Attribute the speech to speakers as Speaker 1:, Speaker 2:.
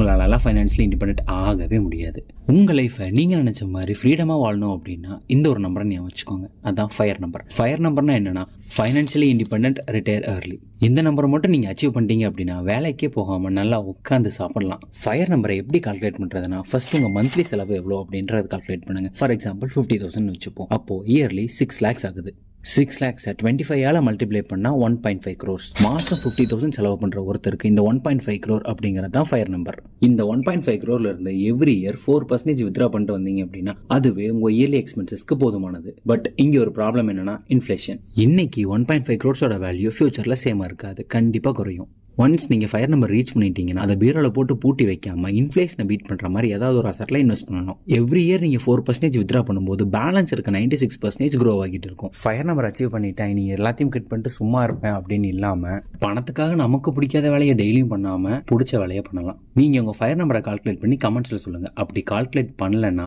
Speaker 1: உங்களால financially independent ஆகவே முடியாது. உங்கள் லைஃப்பை நீங்கள் நினச்ச மாதிரி ஃப்ரீடமாக வாழணும் அப்படின்னா இந்த ஒரு நம்பரை ஞாபகம் வச்சுக்கோங்க. அதுதான் ஃபயர் நம்பர். ஃபயர் நம்பர்னா என்னன்னா ஃபைனான்ஷியலி இண்டிபெண்டன்ட், ரிட்டையர் ஏர்லி. இந்த நம்பரை மட்டும் நீங்கள் அச்சீவ் பண்ணிட்டீங்க அப்படின்னா வேலைக்கே போகாமல் நல்லா உட்காந்து சாப்பிடலாம். ஃபயர் நம்பரை எப்படி கால்குலேட் பண்ணுறதுனா ஃபர்ஸ்ட் உங்கள் மந்த்லி செலவு எவ்வளோ அப்படின்றத கால்குலேட் பண்ணுங்க. ஃபார் எக்ஸாம்பிள் 50,000 வச்சுப்போம். அப்போ இயர்லி 6 lakhs ஆகுது. 6 lakhs 25 மல்டிப்ளை பண்ணால் 1.5 crores. மாதம் 50,000 செலவு பண்ணுற ஒருத்தருக்கு இந்த 1.5 crore அப்படிங்கிறது தான் ஃபயர் நம்பர். இந்த 1.5 crore இருந்து எவ்ரி இயர் 4% வித்ரா பண்ணிட்டு வந்தீங்க அப்படின்னா அதுவே உங்கள் இயர்லி எக்ஸ்பென்சஸ்க்கு போதுமானது. பட் இங்கே ஒரு ப்ராப்ளம் என்னன்னா இன்ஃப்ளேஷன். இன்னைக்கு 1.5 crores வேல்யூ ஃபியூச்சரில் சேமாக இருக்காது, கண்டிப்பாக குறையும். ஒன்ஸ் நீங்கள் ஃபயர் நம்பர் ரீச் பண்ணிட்டீங்கன்னா அதை பீரோவில் போட்டு பூட்டி வைக்காமல் இன்ஃப்ளேஷனை பீட் பண்ணுற மாதிரி ஏதாவது ஒரு அசட்டில் இன்வெஸ்ட் பண்ணணும். எவ்ரி இயர் நீங்கள் 4% வித்ரா பண்ணும்போது பேலன்ஸ் இருக்க 96% க்ரோ ஆகிட்டு இருக்கும். ஃபயர் நம்பர் அச்சீவ் பண்ணிட்டேன், நீ எல்லாத்தையும் கிட் பண்ணிட்டு சும்மா இருப்பேன் அப்படின்னு இல்லாமல் பணத்துக்காக நமக்கு பிடிக்காத வேலையை டெய்லியும் பண்ணாமல் பிடிச்ச வேலையை பண்ணலாம். நீங்கள் உங்கள் ஃபயர் நம்பரை கால்குலேட் பண்ணி கமெண்ட்ஸில் சொல்லுங்கள். அப்படி கால்குலேட் பண்ணலன்னா